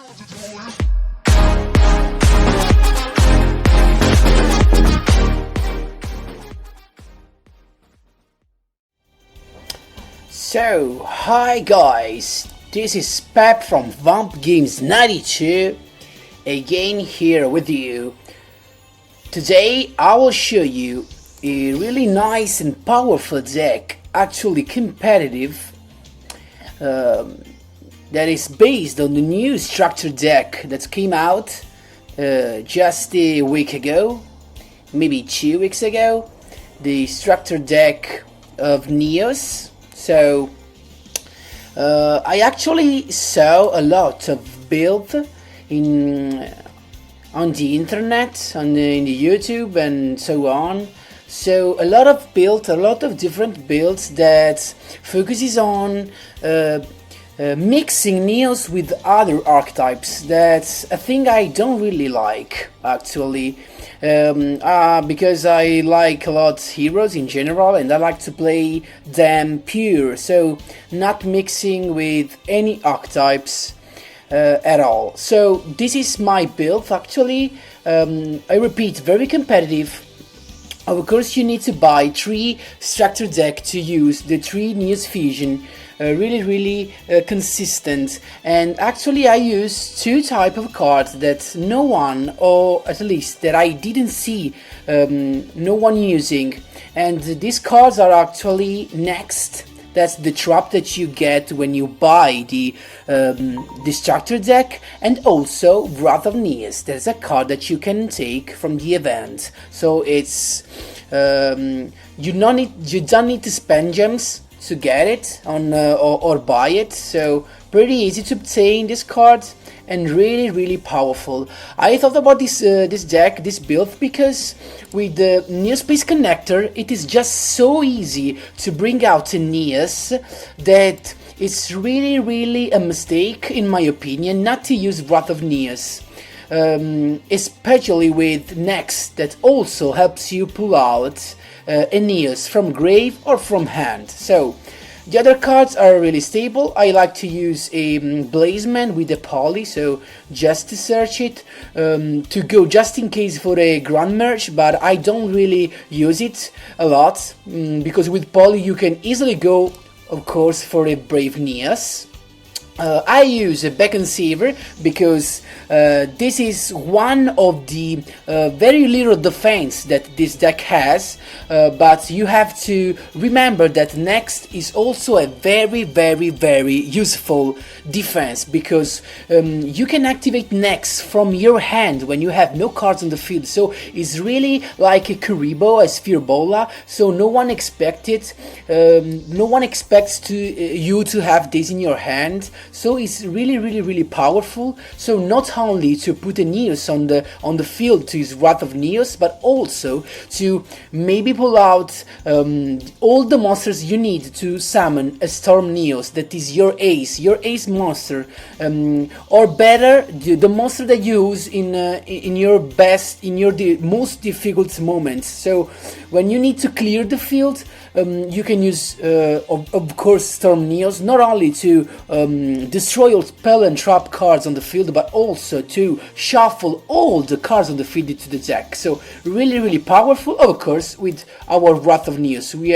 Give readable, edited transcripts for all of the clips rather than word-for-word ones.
So, hi guys, this is Pep from Vamp Games 92, again here with you. Today I will show you a really nice and powerful deck, actually competitive, that is based on the new structure deck that came out just a week ago, maybe 2 weeks ago, the structure deck of Neos. So I actually saw a lot of build on the internet, in the YouTube and so on. So a lot of different builds that focuses on mixing Neos with other archetypes. That's a thing I don't really like, actually, because I like a lot heroes in general and I like to play them pure, so not mixing with any archetypes at all. So this is my build, actually. I repeat, very competitive. Of course you need to buy 3 structure deck to use the 3 Neos fusion. Really consistent, and actually I use 2 type of cards that no one, or at least that I didn't see no one using, and these cards are actually next. That's the trap that you get when you buy the structure deck, and also Wrath of Neos. That's a card that you can take from the event. So it's you don't need to spend gems to get it on or buy it, so pretty easy to obtain this card and really powerful. I thought about this deck, this build, because with the Neospace connector it is just so easy to bring out a Neos that it's really a mistake, in my opinion, not to use Wrath of Neos. Especially with Next, that also helps you pull out a Neos from grave or from hand. So the other cards are really stable. I like to use a Blazeman with a poly, so just to search it, to go just in case for a Grand Merge, but I don't really use it a lot, because with poly you can easily go, of course, for a Brave Neos. I use a Beacon Saver because this is one of the very little defense that this deck has, but you have to remember that Next is also a very useful defense, because you can activate Next from your hand when you have no cards on the field, so it's really like a Kuribo, a Sphere Bola, so no one expects you to have this in your hand. So it's really powerful. So not only to put a Neos on the field to use Wrath of Neos, but also to maybe pull out all the monsters you need to summon a Storm Neos, that is your ace monster, or better, the monster that you use in your most difficult moments. So when you need to clear the field, you can use of course Storm Neos, not only to destroy all spell and trap cards on the field, but also to shuffle all the cards on the field into the deck. So really powerful. Of course, with our Wrath of Neos, we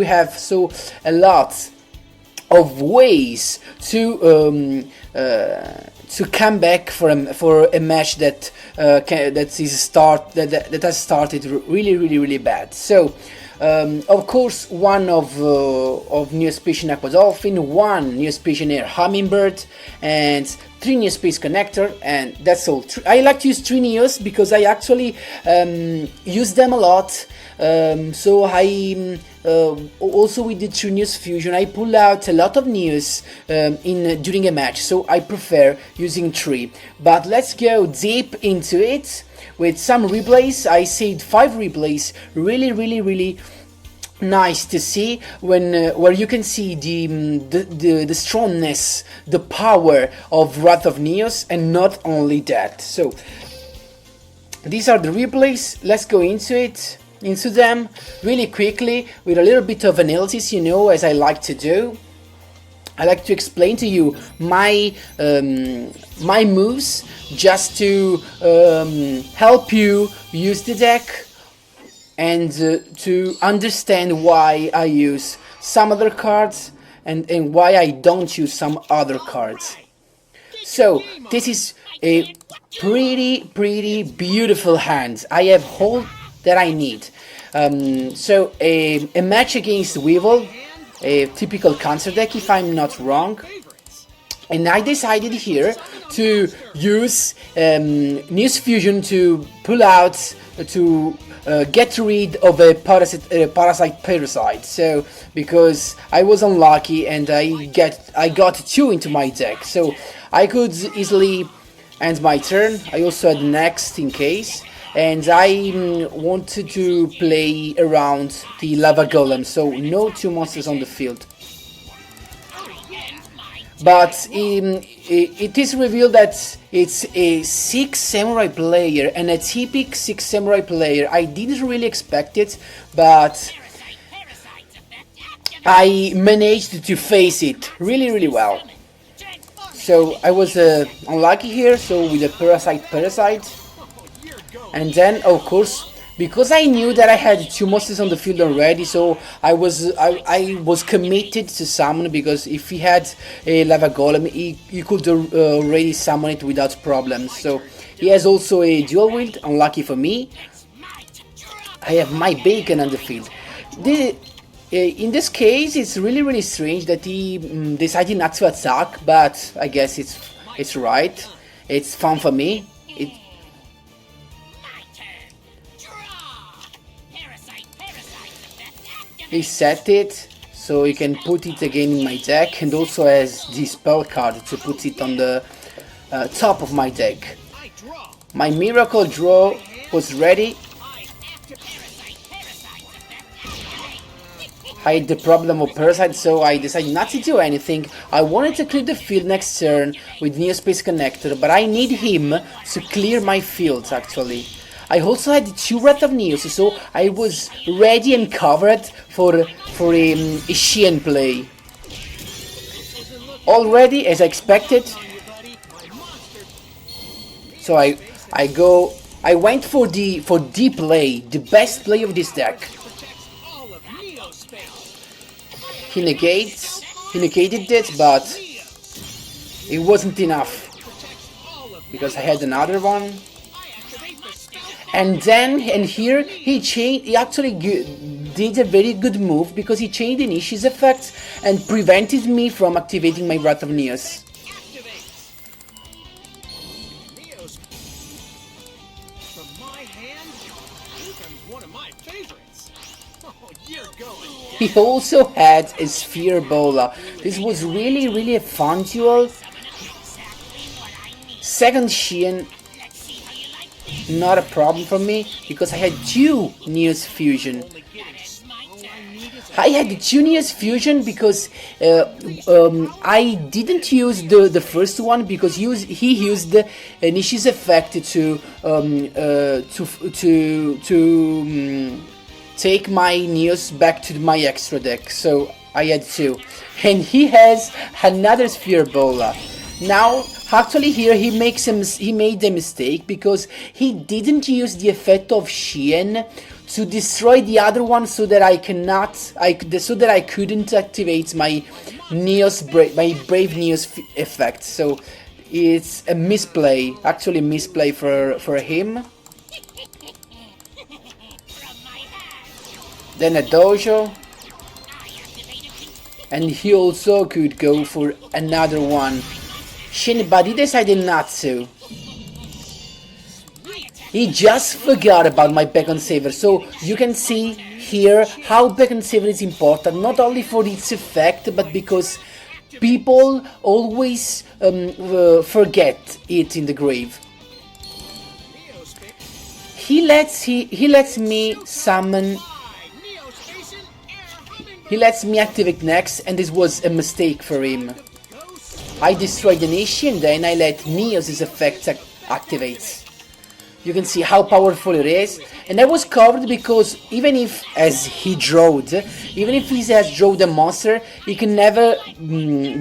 have so a lot of ways to come back for a match that has started really bad. So of course, one of Neospatian Aqua Dolphin, 1 Neospatian Air Hummingbird, and 3 Neospace Connector, and that's all. I like to use 3 Neos because I actually use them a lot. So I also with the 3 Neos fusion I pull out a lot of Neos during a match, so I prefer using 3. But let's go deep into it with some replays. I saved 5 replays, really nice to see, where you can see the strongness, the power of Wrath of Neos, and not only that. So these are the replays. Let's go into them really quickly with a little bit of analysis, as I like to do. I like to explain to you my my moves just to help you use the deck and to understand why I use some other cards and why I don't use some other cards. So this is a pretty beautiful hand. I have all that I need. So a match against Weevil, a typical counter deck if I'm not wrong. And I decided here to use News Fusion to pull out, to get rid of a parasite. So because I was unlucky and I got 2 into my deck, so I could easily end my turn. I also had next in case, and I wanted to play around the lava golem, so no 2 monsters on the field. But it is revealed that it's a 6 samurai player, and a typical 6 samurai player. I didn't really expect it, but I managed to face it really well. So I was unlucky here, so with a parasite, and then of course, because I knew that I had 2 monsters on the field already, so I was committed to summon, because if he had a lava golem, he could already summon it without problems. So he has also a dual wield, unlucky for me. I have my bacon on the field. In this case, it's really strange that he decided not to attack, but I guess it's right. It's fun for me. He set it, so you can put it again in my deck, and also has the spell card to put it on the top of my deck. My miracle draw was ready. I had the problem of parasite, so I decided not to do anything. I wanted to clear the field next turn with Neospace Connector, but I need him to clear my field actually. I also had 2 Wrath of Neos, so I was ready and covered for a Xian play. Already, as I expected. So I went for the play, the best play of this deck. He negated it, but it wasn't enough, because I had another one. And here he actually did a very good move, because he changed the Nishi's effect and prevented me from activating my Wrath of Neos. He also had a Sphere Bola. This was really a fun duel. Second Xian, not a problem for me, because I had 2 Neos Fusion. I had 2 Neos Fusion because I didn't use the first one, because he used Nishi's effect to take my Neos back to my extra deck. So I had 2, and he has another Sphere Bola. Now, actually here he made a mistake, because he didn't use the effect of Xian to destroy the other one, so that I couldn't activate my Brave Neos effect. So it's a misplay, actually a misplay for him. Then a dojo, and he also could go for another one. But he decided not to. He just forgot about my Beacon Saver. So you can see here how Beacon Saver is important, not only for its effect, but because people always forget it in the grave. He lets me summon. He lets me activate next, and this was a mistake for him. I destroyed the Nishi, and then I let Neos' effect activate. You can see how powerful it is. And I was covered because even if, as he drawed, even if he has drawn the monster, he can never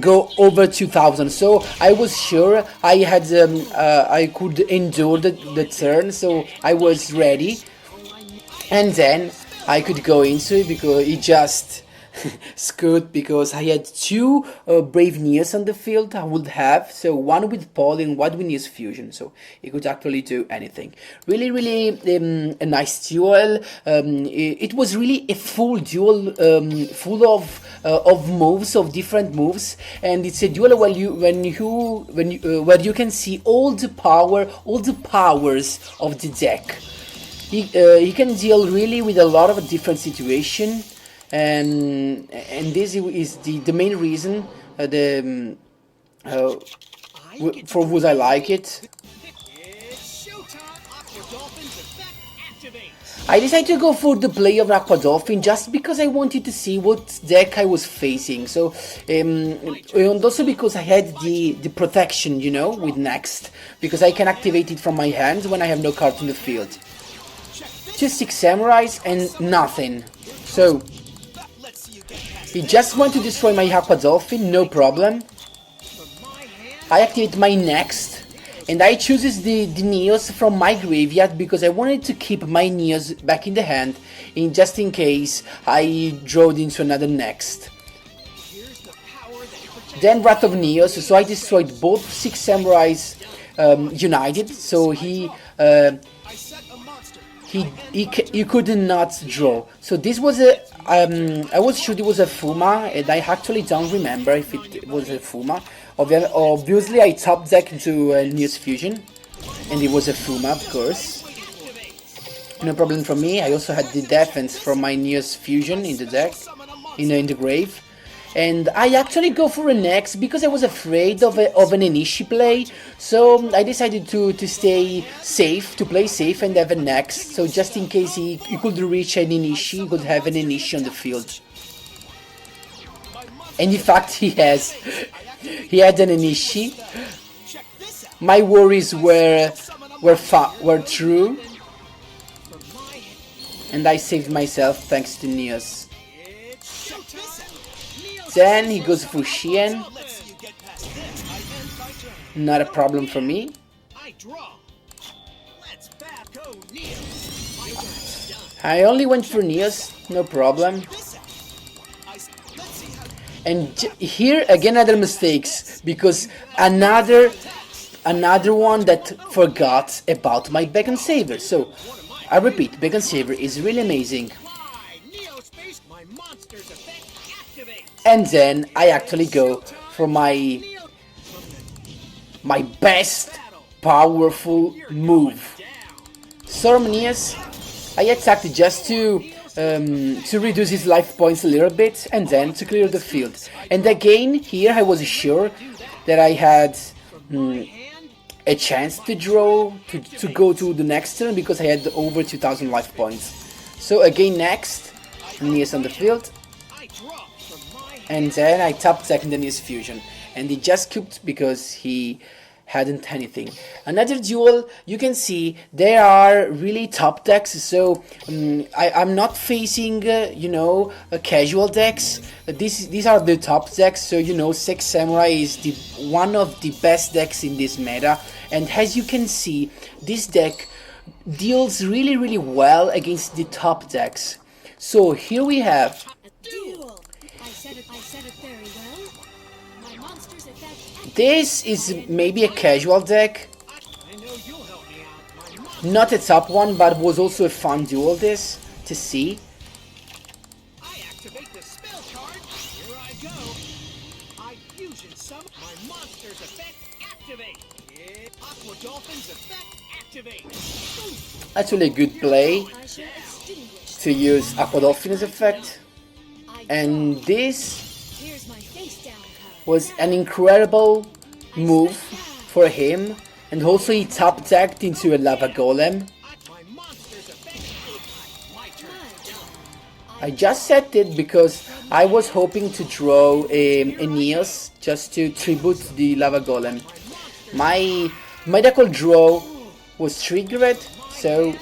go over 2000. So I was sure I had I could endure the turn, so I was ready. And then I could go into it because he just screwed, because I had two brave Neos on the field. I would have, so one with Paul and one with Neos Fusion, so he could actually do anything. Really, really a nice duel. It was really a full duel, full of moves, of different moves, and it's a duel where where you can see all the powers of the deck. He can deal really with a lot of different situations. And this is the main reason for which I like it. I decided to go for the play of Aqua Dolphin just because I wanted to see what deck I was facing. So and also because I had the protection, you know, with next, because I can activate it from my hand when I have no card in the field. Just 6 samurais and nothing. So he just want to destroy my Aqua Dolphin, no problem. I activate my next, and I chooses the Neos from my graveyard because I wanted to keep my Neos back in the hand, just in case I draw into another next. Then Wrath of Neos, so I destroyed both 6 samurais united, so he could not draw. So this was a I was sure it was a Fuma, and I actually don't remember if it was a Fuma. Obviously I top deck into Neos Fusion, and it was a Fuma, of course. No problem for me. I also had the defense from my Neos Fusion in the deck, in the grave. And I actually go for an X because I was afraid of an Inishi play, so I decided to stay safe, to play safe and have an X, so just in case he could reach an Inishi, he could have an Inishi on the field. And in fact he had an Inishi. My worries were true, and I saved myself thanks to Neos. Then he goes for Xian. Not a problem for me. I only went for Neos, no problem. And here again other mistakes, because another one that forgot about my Beacon Saver. So I repeat, Beacon Saver is really amazing. And then I actually go for my best powerful move. Storm Neos, I attacked just to reduce his life points a little bit and then to clear the field. And again, here I was sure that I had a chance to draw, to go to the next turn because I had over 2000 life points. So again next, Neos on the field. And then I top deck in the Neos Fusion, and he just cooked because he hadn't anything. Another duel, you can see there are really top decks, so I'm not facing you know, casual decks. These are the top decks, so you know, 6 Samurai is one of the best decks in this meta, and as you can see, this deck deals really, really well against the top decks. So here we have this is maybe a casual deck, not a top one, but was also a fun duel this to see. Actually a good play to use Aqua Dolphin's effect, and this was an incredible move for him, and also he top decked into a Lava Golem. I just set it because I was hoping to draw a Neos just to tribute the Lava Golem. My deck will draw was triggered, so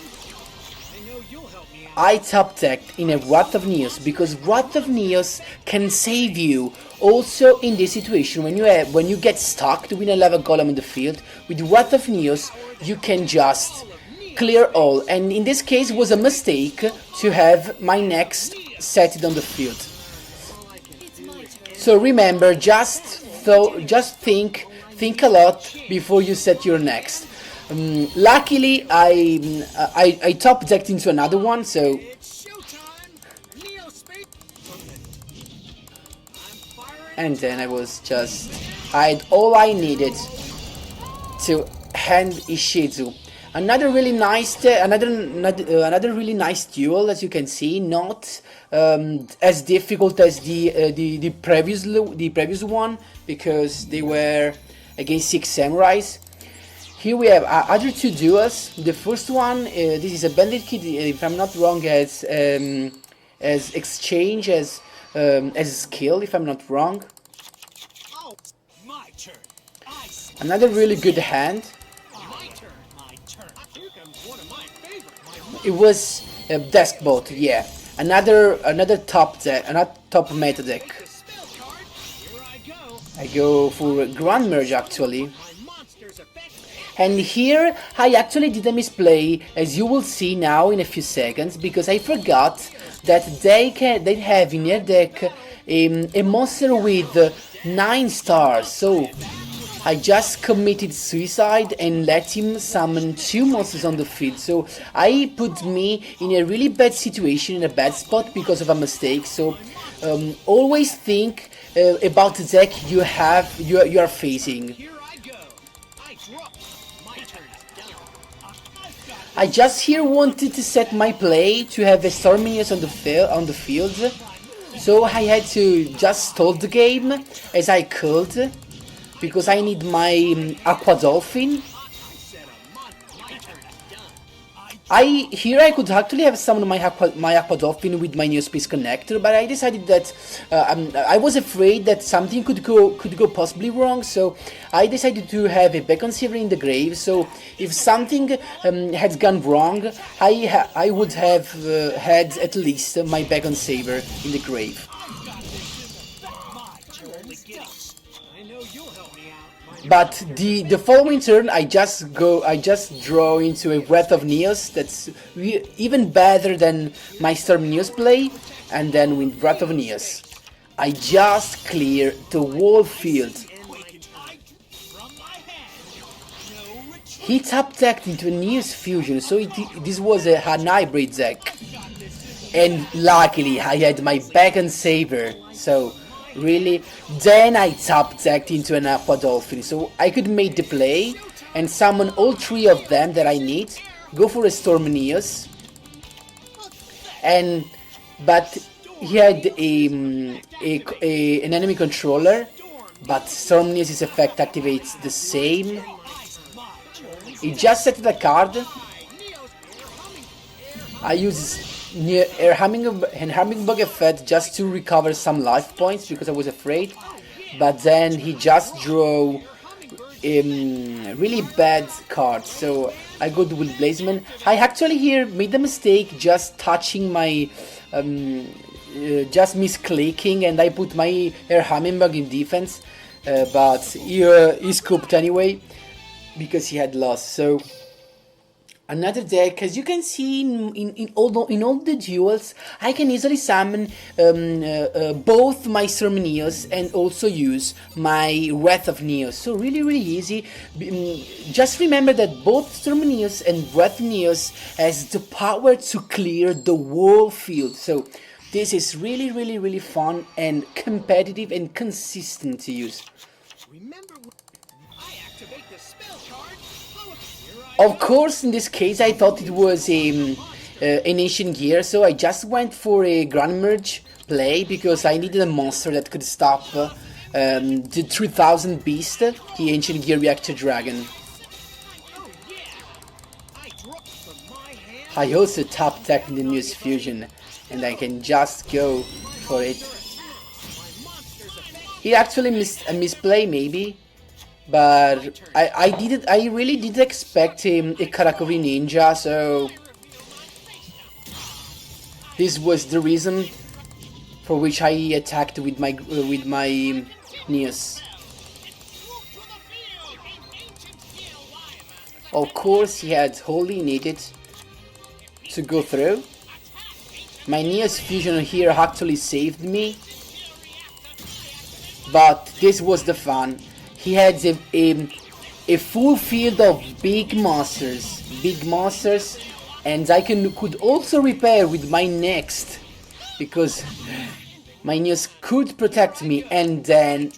I top decked in a Wrath of Neos, because Wrath of Neos can save you also in this situation when you get stuck doing a lava golem in the field. With Wrath of Neos you can just clear all, and in this case it was a mistake to have my next set it on the field. So remember, just think a lot before you set your next. Luckily, I top decked into another one, so and then I had all I needed to hand Ishizu. Another really nice, another really nice duel, as you can see. Not as difficult as the previous one, because they were against 6 samurais. Here we have other 2 duels. The first one, this is a bandit kid, if I'm not wrong, as exchange as skill, if I'm not wrong. Another really good hand. It was a desk bot, yeah. Another top meta deck. I go for Grand Merge actually. And here I actually did a misplay, as you will see now in a few seconds, because I forgot that they have in their deck a monster with 9 stars. So I just committed suicide and let him summon 2 monsters on the field. So I put me in a really bad situation, in a bad spot, because of a mistake. So always think about the deck you are facing. I just here wanted to set my play to have a Storminius on the field, so I had to just stall the game as I could, because I need my Aqua Dolphin. I could actually have summoned my Aqua Dolphin with my Neospace Connector, but I decided that I was afraid that something could go possibly wrong, so I decided to have a Beacon Saver in the grave. So if something had gone wrong, I would have had at least my Beacon Saver in the grave. But the following turn, I just draw into a Wrath of Neos that's even better than my Storm Neos play, and then with Wrath of Neos, I just clear the whole field. He top decked into a Neos fusion, so this was a hybrid deck, and luckily I had my Beacon Saver, so. Really, then I top decked into an Aqua Dolphin, so I could make the play and summon all 3 of them that I need, go for a Storm Neos, but he had an enemy controller, but Storm Neos' effect activates the same. He just set the card. I use Hummingbug effect just to recover some life points because I was afraid, but then he just drew really bad cards, so I go with Blazeman. I actually here made the mistake just touching my just misclicking, and I put my Hummingbug in defense, but he scooped anyway because he had lost. So another deck, as you can see in all the duels, I can easily summon both my Storm Neos and also use my Wrath of Neos. So really easy. Just remember that both Storm Neos and Wrath Neos has the power to clear the whole field. So this is really fun and competitive and consistent to use. Of course, in this case, I thought it was an Ancient Gear, so I just went for a Grand Merge play because I needed a monster that could stop the 3000 Beast, the Ancient Gear Reactor Dragon. I also top decked the Neos Fusion, and I can just go for it. He actually missed a misplay, maybe. but I really did expect him a Karakuri ninja, so this was the reason for which I attacked with my Neos. Of course, he had wholly needed to go through. My Neos fusion here actually saved me, but this was the fun. He had a full field of big monsters, and I could also repair with my next, because my Neos could protect me, and then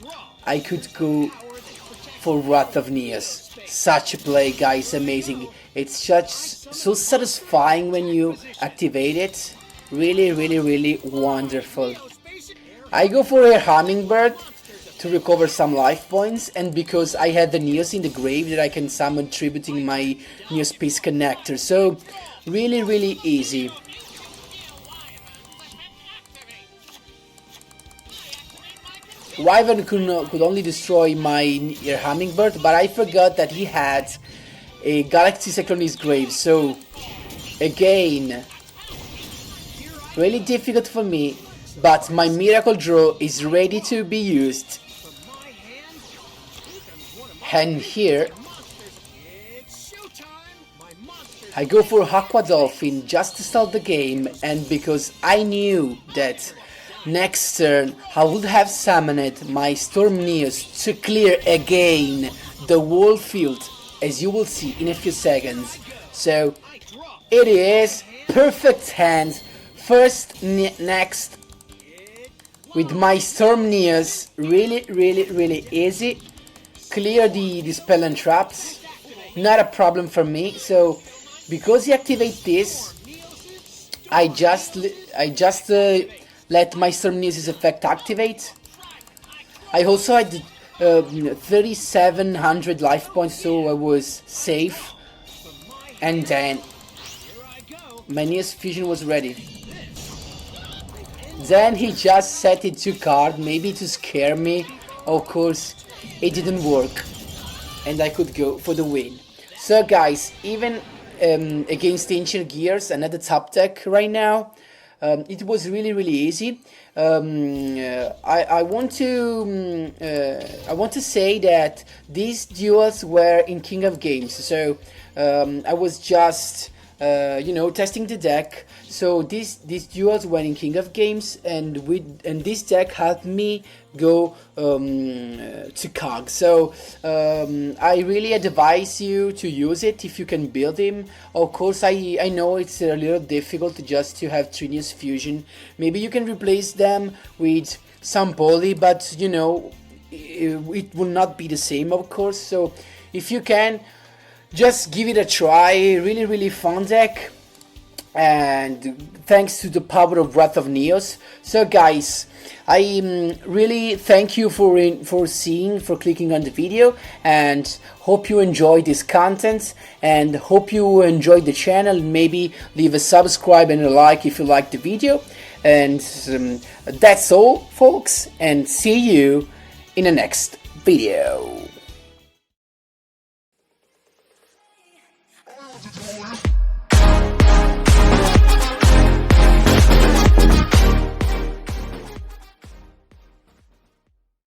I could go for Wrath of Neos. Such a play, guys, amazing. It's just so satisfying when you activate it. Really, really, really wonderful. I go for a hummingbird to recover some life points, and because I had the Neos in the grave that I can summon tributing my Neos Space Connector, so really, really easy. Wyvern could only destroy my hummingbird, but I forgot that he had a Galaxy Sector in his grave, so again, really difficult for me, but my Miracle Draw is ready to be used. And here, I go for Aqua Dolphin just to start the game, and because I knew that next turn I would have summoned my Storm Neos to clear again the whole field, as you will see in a few seconds. So it is perfect hand. First next with my Storm Neos, really, really, really easy. Clear the spell and traps, not a problem for me. So because he activates this, I just let my Storm Neos' effect activate. I also had 3,700 life points, so I was safe. And then my Neos fusion was ready. Then he just set it to card, maybe to scare me. Of course, it didn't work, and I could go for the win. So guys, even against Ancient Gears, another top deck right now, it was really, really easy. I want to say that these duels were in King of Games, so I was just testing the deck. So these duels were in King of Games, and this deck helped me go to COG. So I really advise you to use it if you can build him. Of course, I know it's a little difficult just to have Trinius Fusion. Maybe you can replace them with some poly, but it will not be the same, of course. So if you can, just give it a try. Really, really fun deck, and thanks to the power of Wrath of Neos. So guys, I really thank you for clicking on the video, and hope you enjoyed this content, and hope you enjoyed the channel. Maybe leave a subscribe and a like if you liked the video. And that's all, folks, and see you in the next video.